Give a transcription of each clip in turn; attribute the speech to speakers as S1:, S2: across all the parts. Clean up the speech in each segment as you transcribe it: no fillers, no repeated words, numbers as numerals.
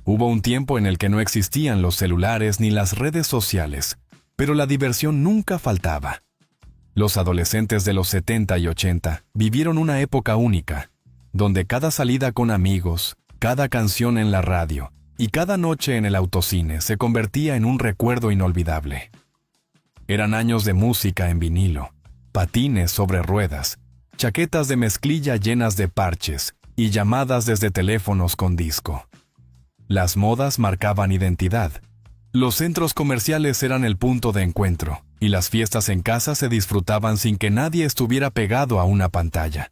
S1: Hubo un tiempo en el que no existían los celulares ni las redes sociales, pero la diversión nunca faltaba. Los adolescentes de los 70 y 80 vivieron una época única, donde cada salida con amigos, cada canción en la radio y cada noche en el autocine se convertía en un recuerdo inolvidable. Eran años de música en vinilo, patines sobre ruedas, chaquetas de mezclilla llenas de parches y llamadas desde teléfonos con disco. Las modas marcaban identidad. Los centros comerciales eran el punto de encuentro, y las fiestas en casa se disfrutaban sin que nadie estuviera pegado a una pantalla.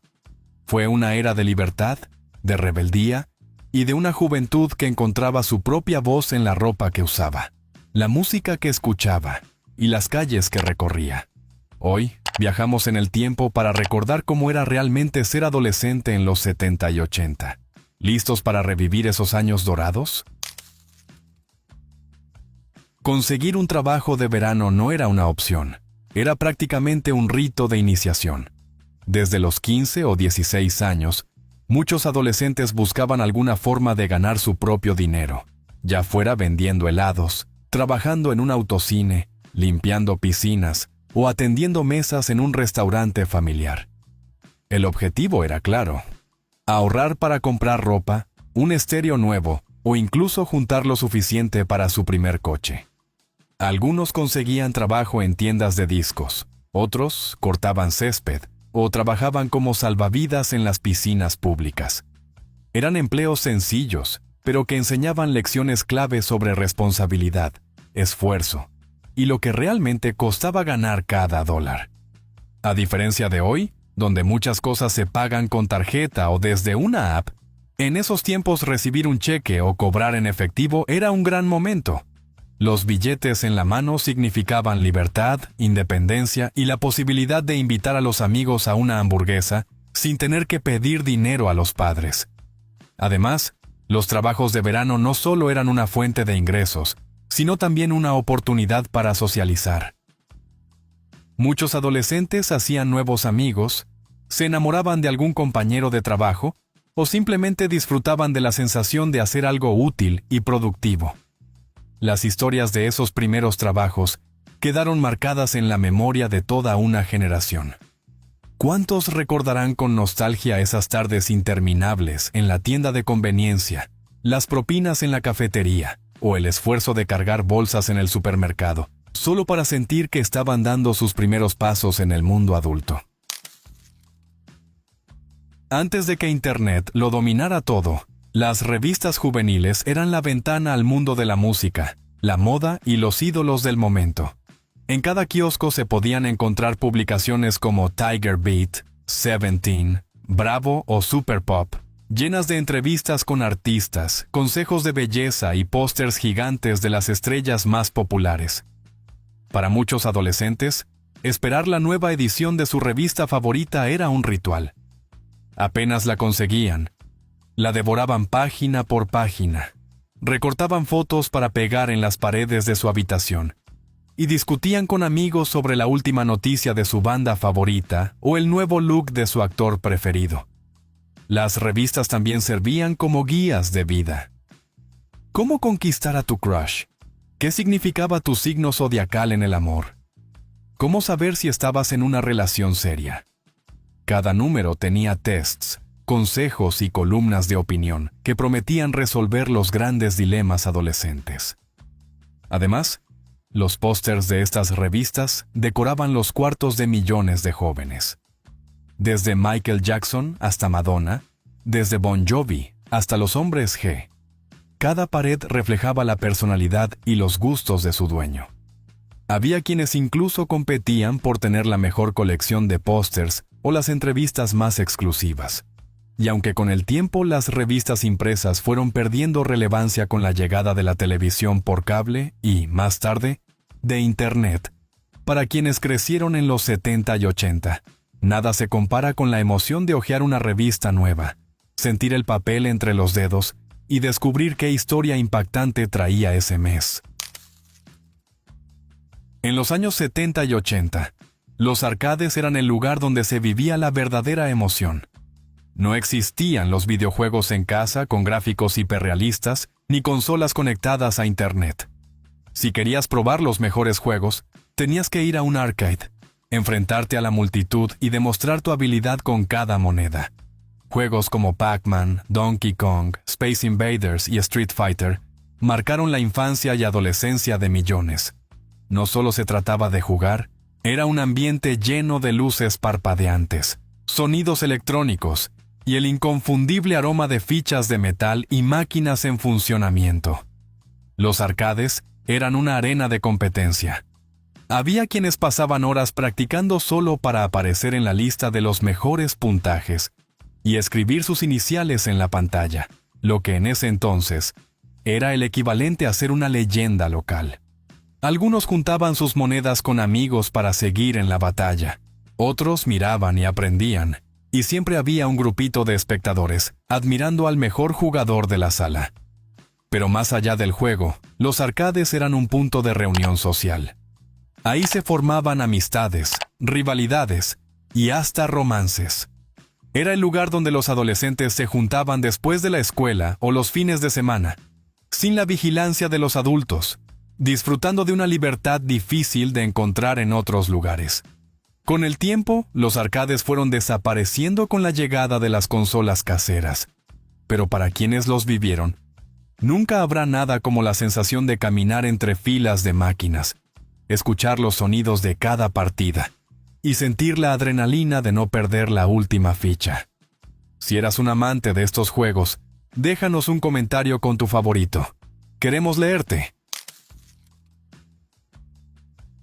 S1: Fue una era de libertad, de rebeldía y de una juventud que encontraba su propia voz en la ropa que usaba, la música que escuchaba y las calles que recorría. Hoy, viajamos en el tiempo para recordar cómo era realmente ser adolescente en los 70 y 80. ¿Listos para revivir esos años dorados? Conseguir un trabajo de verano no era una opción, era prácticamente un rito de iniciación. Desde los 15 o 16 años, muchos adolescentes buscaban alguna forma de ganar su propio dinero, ya fuera vendiendo helados, trabajando en un autocine, limpiando piscinas o atendiendo mesas en un restaurante familiar. El objetivo era claro: ahorrar para comprar ropa, un estéreo nuevo o incluso juntar lo suficiente para su primer coche. Algunos conseguían trabajo en tiendas de discos, otros cortaban césped o trabajaban como salvavidas en las piscinas públicas. Eran empleos sencillos, pero que enseñaban lecciones clave sobre responsabilidad, esfuerzo y lo que realmente costaba ganar cada dólar. A diferencia de hoy, donde muchas cosas se pagan con tarjeta o desde una app, en esos tiempos recibir un cheque o cobrar en efectivo era un gran momento. Los billetes en la mano significaban libertad, independencia y la posibilidad de invitar a los amigos a una hamburguesa sin tener que pedir dinero a los padres. Además, los trabajos de verano no solo eran una fuente de ingresos, sino también una oportunidad para socializar. Muchos adolescentes hacían nuevos amigos, se enamoraban de algún compañero de trabajo o simplemente disfrutaban de la sensación de hacer algo útil y productivo. Las historias de esos primeros trabajos quedaron marcadas en la memoria de toda una generación. ¿Cuántos recordarán con nostalgia esas tardes interminables en la tienda de conveniencia, las propinas en la cafetería o el esfuerzo de cargar bolsas en el supermercado, solo para sentir que estaban dando sus primeros pasos en el mundo adulto? Antes de que Internet lo dominara todo, las revistas juveniles eran la ventana al mundo de la música, la moda y los ídolos del momento. En cada kiosco se podían encontrar publicaciones como Tiger Beat, Seventeen, Bravo o Super Pop, llenas de entrevistas con artistas, consejos de belleza y pósters gigantes de las estrellas más populares. Para muchos adolescentes, esperar la nueva edición de su revista favorita era un ritual. Apenas la conseguían, la devoraban página por página, recortaban fotos para pegar en las paredes de su habitación y discutían con amigos sobre la última noticia de su banda favorita o el nuevo look de su actor preferido. Las revistas también servían como guías de vida. ¿Cómo conquistar a tu crush? ¿Qué significaba tu signo zodiacal en el amor? ¿Cómo saber si estabas en una relación seria? Cada número tenía tests, consejos y columnas de opinión que prometían resolver los grandes dilemas adolescentes. Además, los pósters de estas revistas decoraban los cuartos de millones de jóvenes. Desde Michael Jackson hasta Madonna, desde Bon Jovi hasta los hombres G. Cada pared reflejaba la personalidad y los gustos de su dueño. Había quienes incluso competían por tener la mejor colección de pósters o las entrevistas más exclusivas. Y aunque con el tiempo las revistas impresas fueron perdiendo relevancia con la llegada de la televisión por cable y, más tarde, de Internet, para quienes crecieron en los 70 y 80, nada se compara con la emoción de hojear una revista nueva, sentir el papel entre los dedos y descubrir qué historia impactante traía ese mes. En los años 70 y 80, los arcades eran el lugar donde se vivía la verdadera emoción. No existían los videojuegos en casa con gráficos hiperrealistas ni consolas conectadas a Internet. Si querías probar los mejores juegos, tenías que ir a un arcade, enfrentarte a la multitud y demostrar tu habilidad con cada moneda. Juegos como Pac-Man, Donkey Kong, Space Invaders y Street Fighter marcaron la infancia y adolescencia de millones. No solo se trataba de jugar, era un ambiente lleno de luces parpadeantes, sonidos electrónicos y el inconfundible aroma de fichas de metal y máquinas en funcionamiento. Los arcades eran una arena de competencia. Había quienes pasaban horas practicando solo para aparecer en la lista de los mejores puntajes y escribir sus iniciales en la pantalla, lo que en ese entonces era el equivalente a ser una leyenda local. Algunos juntaban sus monedas con amigos para seguir en la batalla. Otros miraban y aprendían, y siempre había un grupito de espectadores admirando al mejor jugador de la sala. Pero más allá del juego, los arcades eran un punto de reunión social. Ahí se formaban amistades, rivalidades y hasta romances. Era el lugar donde los adolescentes se juntaban después de la escuela o los fines de semana, sin la vigilancia de los adultos, disfrutando de una libertad difícil de encontrar en otros lugares. Con el tiempo, los arcades fueron desapareciendo con la llegada de las consolas caseras. Pero para quienes los vivieron, nunca habrá nada como la sensación de caminar entre filas de máquinas, escuchar los sonidos de cada partida y sentir la adrenalina de no perder la última ficha. Si eras un amante de estos juegos, déjanos un comentario con tu favorito. Queremos leerte.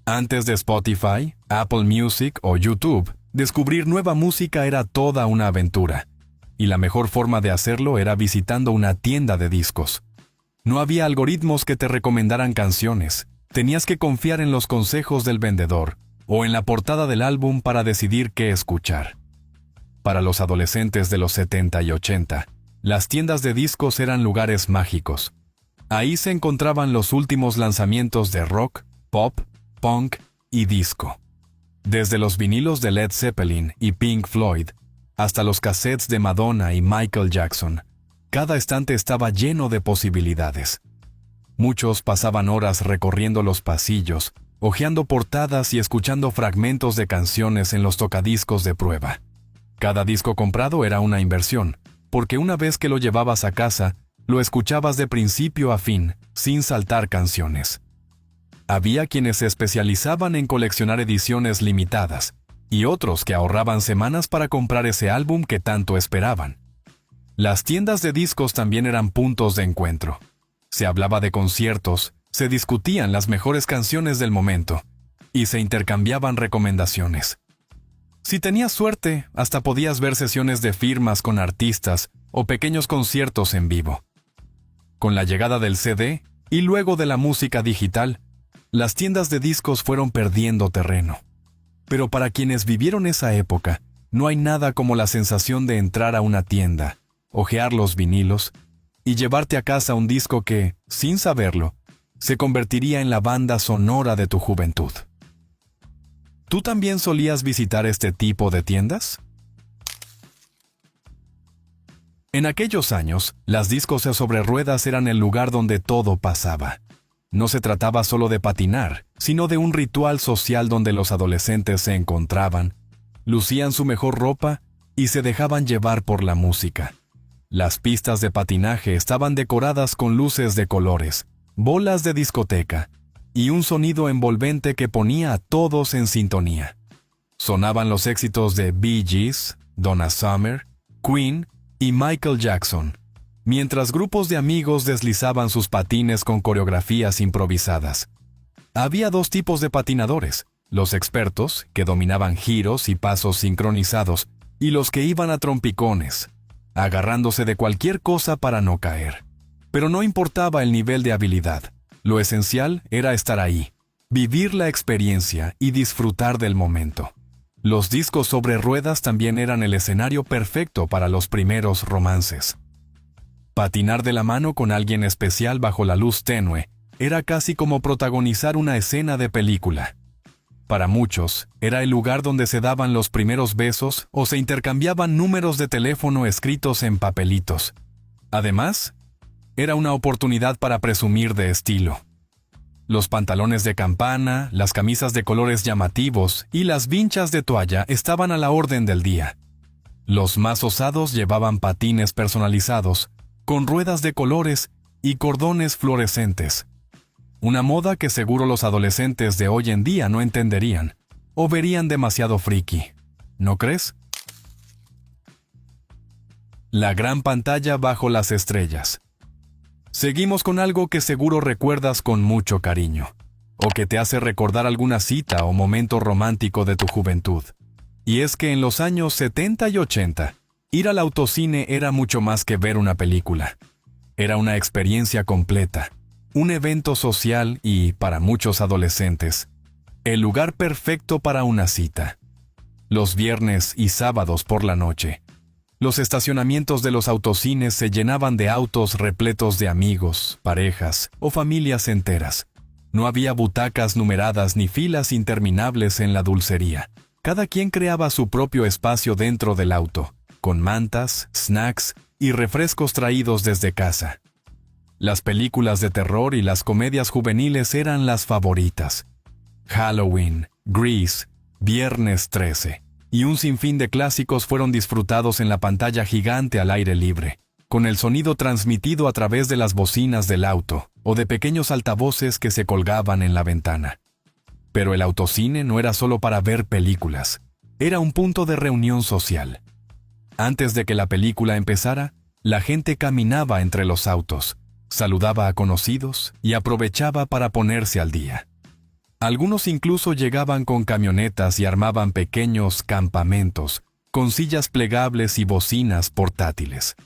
S1: Antes de Spotify, Apple Music o YouTube, descubrir nueva música era toda una aventura, y la mejor forma de hacerlo era visitando una tienda de discos. No había algoritmos que te recomendaran canciones, tenías que confiar en los consejos del vendedor o en la portada del álbum para decidir qué escuchar. Para los adolescentes de los 70 y 80, las tiendas de discos eran lugares mágicos. Ahí se encontraban los últimos lanzamientos de rock, pop, punk y disco. Desde los vinilos de Led Zeppelin y Pink Floyd, hasta los cassettes de Madonna y Michael Jackson, cada estante estaba lleno de posibilidades. Muchos pasaban horas recorriendo los pasillos, hojeando portadas y escuchando fragmentos de canciones en los tocadiscos de prueba. Cada disco comprado era una inversión, porque una vez que lo llevabas a casa, lo escuchabas de principio a fin, sin saltar canciones. Había quienes se especializaban en coleccionar ediciones limitadas, y otros que ahorraban semanas para comprar ese álbum que tanto esperaban. Las tiendas de discos también eran puntos de encuentro. Se hablaba de conciertos, se discutían las mejores canciones del momento, y se intercambiaban recomendaciones. Si tenías suerte, hasta podías ver sesiones de firmas con artistas o pequeños conciertos en vivo. Con la llegada del CD y luego de la música digital, las tiendas de discos fueron perdiendo terreno. Pero para quienes vivieron esa época, no hay nada como la sensación de entrar a una tienda, hojear los vinilos y llevarte a casa un disco que, sin saberlo, se convertiría en la banda sonora de tu juventud. ¿Tú también solías visitar este tipo de tiendas? En aquellos años, las discos sobre ruedas eran el lugar donde todo pasaba. No se trataba solo de patinar, sino de un ritual social donde los adolescentes se encontraban, lucían su mejor ropa y se dejaban llevar por la música. Las pistas de patinaje estaban decoradas con luces de colores, bolas de discoteca y un sonido envolvente que ponía a todos en sintonía. Sonaban los éxitos de Bee Gees, Donna Summer, Queen y Michael Jackson, mientras grupos de amigos deslizaban sus patines con coreografías improvisadas. Había dos tipos de patinadores: los expertos, que dominaban giros y pasos sincronizados, y los que iban a trompicones, agarrándose de cualquier cosa para no caer. Pero no importaba el nivel de habilidad. Lo esencial era estar ahí, vivir la experiencia y disfrutar del momento. Los discos sobre ruedas también eran el escenario perfecto para los primeros romances. Patinar de la mano con alguien especial bajo la luz tenue era casi como protagonizar una escena de película. Para muchos, era el lugar donde se daban los primeros besos o se intercambiaban números de teléfono escritos en papelitos. Además, Era una oportunidad para presumir de estilo. Los pantalones de campana, las camisas de colores llamativos y las vinchas de toalla estaban a la orden del día. Los más osados llevaban patines personalizados, con ruedas de colores y cordones fluorescentes. Una moda que seguro los adolescentes de hoy en día no entenderían, o verían demasiado friki. ¿No crees? La gran pantalla bajo las estrellas. Seguimos con algo que seguro recuerdas con mucho cariño, o que te hace recordar alguna cita o momento romántico de tu juventud. Y es que en los años 70 y 80, ir al autocine era mucho más que ver una película. Era una experiencia completa, un evento social y, para muchos adolescentes, el lugar perfecto para una cita. Los viernes y sábados por la noche, los estacionamientos de los autocines se llenaban de autos repletos de amigos, parejas o familias enteras. No había butacas numeradas ni filas interminables en la dulcería. Cada quien creaba su propio espacio dentro del auto, con mantas, snacks y refrescos traídos desde casa. Las películas de terror y las comedias juveniles eran las favoritas. Halloween, Grease, Viernes 13 y un sinfín de clásicos fueron disfrutados en la pantalla gigante al aire libre, con el sonido transmitido a través de las bocinas del auto o de pequeños altavoces que se colgaban en la ventana. Pero el autocine no era solo para ver películas, era un punto de reunión social. Antes de que la película empezara, la gente caminaba entre los autos, saludaba a conocidos y aprovechaba para ponerse al día. Algunos incluso llegaban con camionetas y armaban pequeños campamentos, con sillas plegables y bocinas portátiles.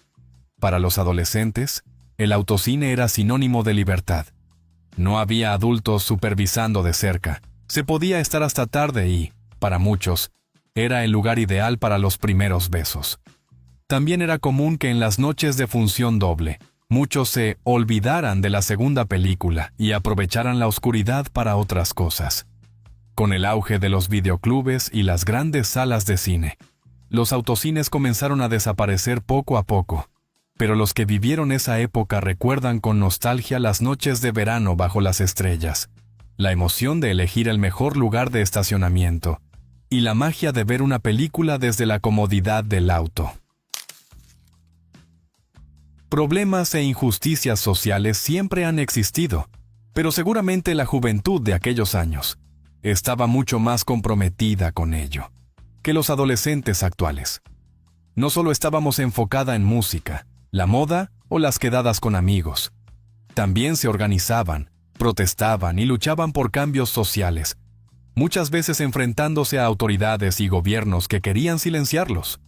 S1: Para los adolescentes, el autocine era sinónimo de libertad. No había adultos supervisando de cerca. Se podía estar hasta tarde y, para muchos, era el lugar ideal para los primeros besos. También era común que en las noches de función doble, muchos se olvidaran de la segunda película y aprovecharan la oscuridad para otras cosas. Con el auge de los videoclubes y las grandes salas de cine, los autocines comenzaron a desaparecer poco a poco, pero los que vivieron esa época recuerdan con nostalgia las noches de verano bajo las estrellas, la emoción de elegir el mejor lugar de estacionamiento y la magia de ver una película desde la comodidad del auto. Problemas e injusticias sociales siempre han existido, pero seguramente la juventud de aquellos años estaba mucho más comprometida con ello que los adolescentes actuales. No solo estábamos enfocada en música, la moda o las quedadas con amigos. También se organizaban, protestaban y luchaban por cambios sociales, muchas veces enfrentándose a autoridades y gobiernos que querían silenciarlos.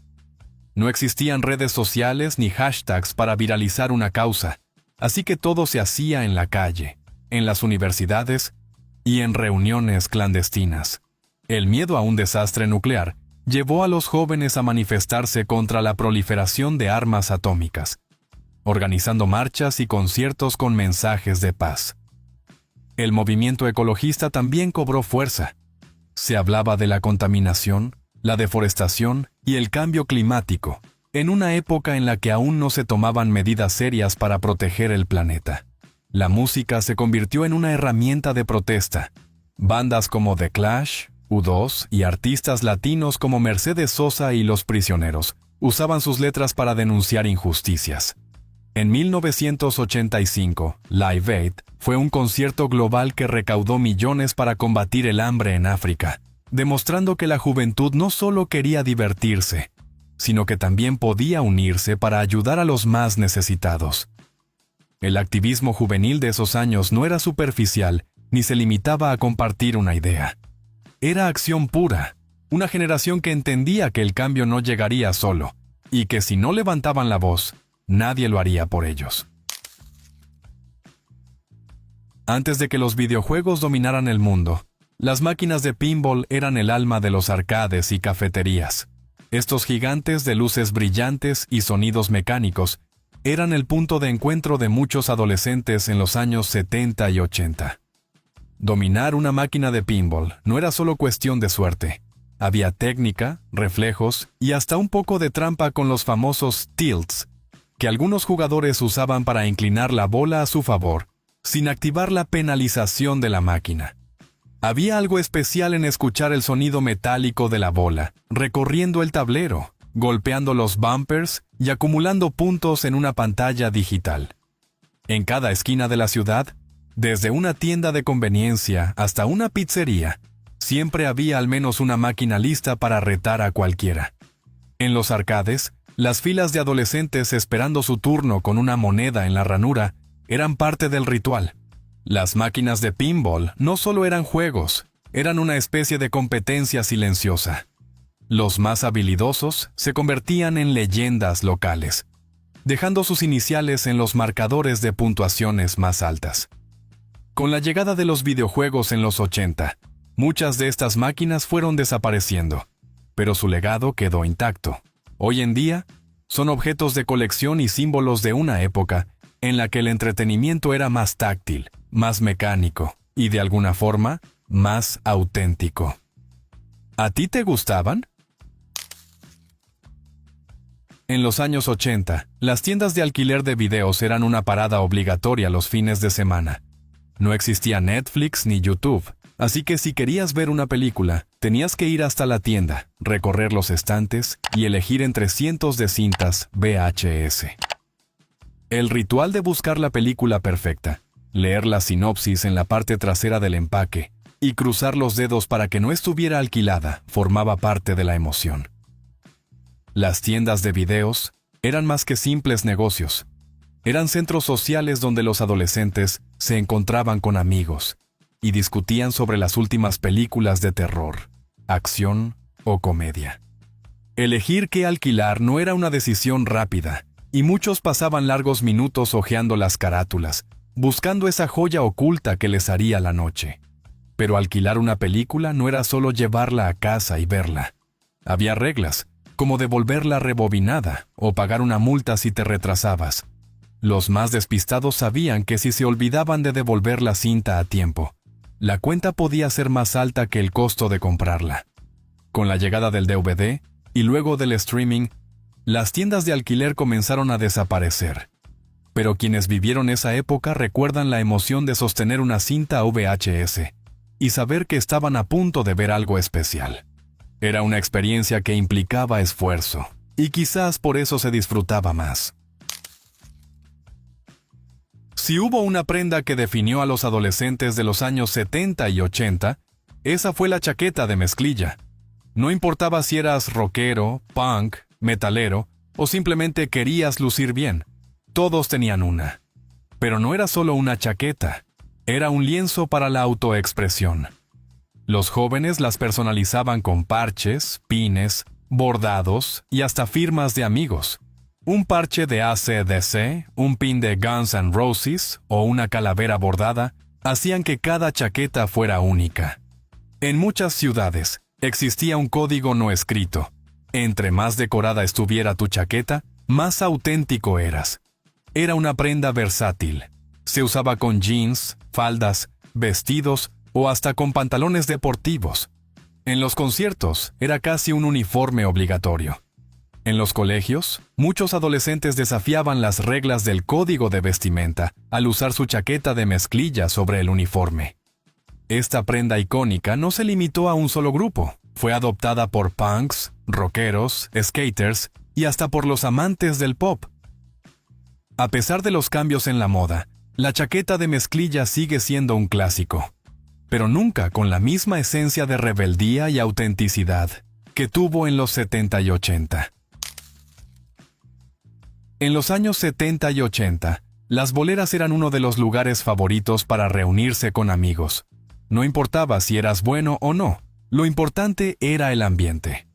S1: No existían redes sociales ni hashtags para viralizar una causa, así que todo se hacía en la calle, en las universidades y en reuniones clandestinas. El miedo a un desastre nuclear llevó a los jóvenes a manifestarse contra la proliferación de armas atómicas, organizando marchas y conciertos con mensajes de paz. El movimiento ecologista también cobró fuerza. Se hablaba de la contaminación, la deforestación y el cambio climático, en una época en la que aún no se tomaban medidas serias para proteger el planeta. La música se convirtió en una herramienta de protesta. Bandas como The Clash, U2 y artistas latinos como Mercedes Sosa y Los Prisioneros usaban sus letras para denunciar injusticias. En 1985, Live Aid fue un concierto global que recaudó millones para combatir el hambre en África, demostrando que la juventud no solo quería divertirse, sino que también podía unirse para ayudar a los más necesitados. El activismo juvenil de esos años no era superficial ni se limitaba a compartir una idea. Era acción pura, una generación que entendía que el cambio no llegaría solo, y que si no levantaban la voz, nadie lo haría por ellos. Antes de que los videojuegos dominaran el mundo, las máquinas de pinball eran el alma de los arcades y cafeterías. Estos gigantes de luces brillantes y sonidos mecánicos eran el punto de encuentro de muchos adolescentes en los años 70 y 80. Dominar una máquina de pinball no era solo cuestión de suerte. Había técnica, reflejos y hasta un poco de trampa con los famosos tilts. que algunos jugadores usaban para inclinar la bola a su favor, sin activar la penalización de la máquina. Había algo especial en escuchar el sonido metálico de la bola, recorriendo el tablero, golpeando los bumpers y acumulando puntos en una pantalla digital. En cada esquina de la ciudad, desde una tienda de conveniencia hasta una pizzería, siempre había al menos una máquina lista para retar a cualquiera. En los arcades, las filas de adolescentes esperando su turno con una moneda en la ranura eran parte del ritual. Las máquinas de pinball no solo eran juegos, eran una especie de competencia silenciosa. Los más habilidosos se convertían en leyendas locales, dejando sus iniciales en los marcadores de puntuaciones más altas. Con la llegada de los videojuegos en los 80, muchas de estas máquinas fueron desapareciendo, pero su legado quedó intacto. Hoy en día, son objetos de colección y símbolos de una época en la que el entretenimiento era más táctil, más mecánico y, de alguna forma, más auténtico. ¿A ti te gustaban? En los años 80, las tiendas de alquiler de videos eran una parada obligatoria los fines de semana. No existía Netflix ni YouTube, así que si querías ver una película, tenías que ir hasta la tienda, recorrer los estantes y elegir entre cientos de cintas VHS. El ritual de buscar la película perfecta, leer la sinopsis en la parte trasera del empaque y cruzar los dedos para que no estuviera alquilada formaba parte de la emoción. Las tiendas de videos eran más que simples negocios. Eran centros sociales donde los adolescentes se encontraban con amigos y discutían sobre las últimas películas de terror, acción o comedia. Elegir qué alquilar no era una decisión rápida, y muchos pasaban largos minutos hojeando las carátulas, buscando esa joya oculta que les haría la noche. Pero alquilar una película no era solo llevarla a casa y verla. Había reglas, como devolverla rebobinada o pagar una multa si te retrasabas. Los más despistados sabían que si se olvidaban de devolver la cinta a tiempo, la cuenta podía ser más alta que el costo de comprarla. Con la llegada del DVD y luego del streaming, las tiendas de alquiler comenzaron a desaparecer. Pero quienes vivieron esa época recuerdan la emoción de sostener una cinta VHS y saber que estaban a punto de ver algo especial. Era una experiencia que implicaba esfuerzo, y quizás por eso se disfrutaba más. Si hubo una prenda que definió a los adolescentes de los años 70 y 80, esa fue la chaqueta de mezclilla. No importaba si eras rockero, punk, metalero o simplemente querías lucir bien, todos tenían una. Pero no era solo una chaqueta, era un lienzo para la autoexpresión. Los jóvenes las personalizaban con parches, pines, bordados y hasta firmas de amigos. Un parche de AC/DC, un pin de Guns N' Roses o una calavera bordada hacían que cada chaqueta fuera única. En muchas ciudades existía un código no escrito. Entre más decorada estuviera tu chaqueta, más auténtico eras. Era una prenda versátil. Se usaba con jeans, faldas, vestidos o hasta con pantalones deportivos. En los conciertos era casi un uniforme obligatorio. En los colegios, muchos adolescentes desafiaban las reglas del código de vestimenta al usar su chaqueta de mezclilla sobre el uniforme. Esta prenda icónica no se limitó a un solo grupo. Fue adoptada por punks, rockeros, skaters y hasta por los amantes del pop. A pesar de los cambios en la moda, la chaqueta de mezclilla sigue siendo un clásico, pero nunca con la misma esencia de rebeldía y autenticidad que tuvo en los 70 y 80. En los años 70 y 80, las boleras eran uno de los lugares favoritos para reunirse con amigos. No importaba si eras bueno o no, lo importante era el ambiente.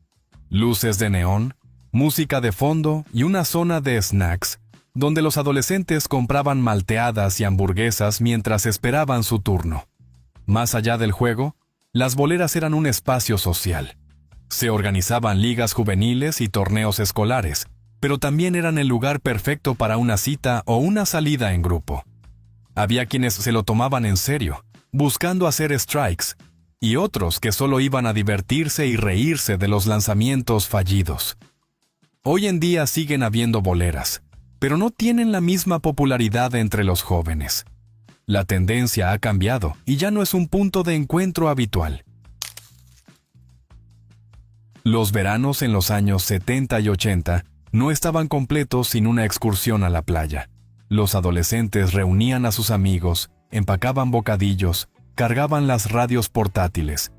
S1: Luces de neón, música de fondo y una zona de snacks, donde los adolescentes compraban malteadas y hamburguesas mientras esperaban su turno. Más allá del juego, las boleras eran un espacio social. Se organizaban ligas juveniles y torneos escolares, pero también eran el lugar perfecto para una cita o una salida en grupo. Había quienes se lo tomaban en serio, buscando hacer strikes, y otros que solo iban a divertirse y reírse de los lanzamientos fallidos. Hoy en día siguen habiendo boleras, pero no tienen la misma popularidad entre los jóvenes. La tendencia ha cambiado y ya no es un punto de encuentro habitual. Los veranos en los años 70 y 80 no estaban completos sin una excursión a la playa. Los adolescentes reunían a sus amigos, empacaban bocadillos, cargaban las radios portátiles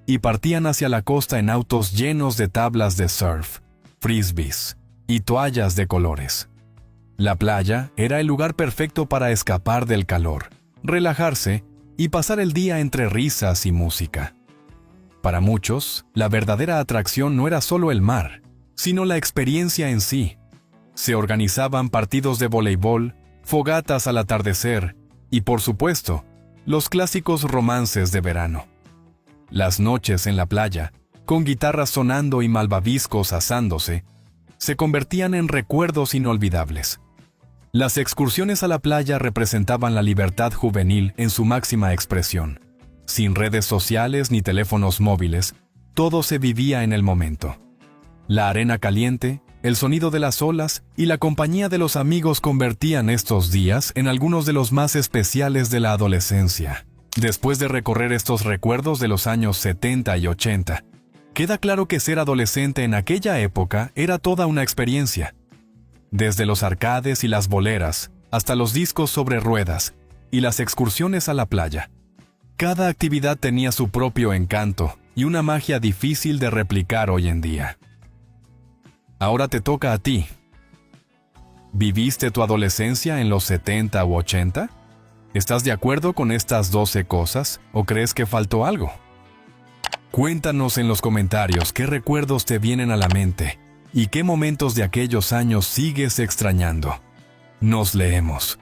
S1: y partían hacia la costa en autos llenos de tablas de surf, frisbees y toallas de colores. La playa era el lugar perfecto para escapar del calor, relajarse y pasar el día entre risas y música. Para muchos, la verdadera atracción no era solo el mar, sino la experiencia en sí. Se organizaban partidos de voleibol, fogatas al atardecer y, por supuesto, los clásicos romances de verano. Las noches en la playa, con guitarras sonando y malvaviscos asándose, se convertían en recuerdos inolvidables. Las excursiones a la playa representaban la libertad juvenil en su máxima expresión. Sin redes sociales ni teléfonos móviles, todo se vivía en el momento. La arena caliente, el sonido de las olas y la compañía de los amigos convertían estos días en algunos de los más especiales de la adolescencia. Después de recorrer estos recuerdos de los años 70 y 80, queda claro que ser adolescente en aquella época era toda una experiencia. Desde los arcades y las boleras, hasta los discos sobre ruedas y las excursiones a la playa. Cada actividad tenía su propio encanto y una magia difícil de replicar hoy en día. Ahora te toca a ti. ¿Viviste tu adolescencia en los 70 u 80? ¿Estás de acuerdo con estas 12 cosas o crees que faltó algo? Cuéntanos en los comentarios qué recuerdos te vienen a la mente y qué momentos de aquellos años sigues extrañando. Nos leemos.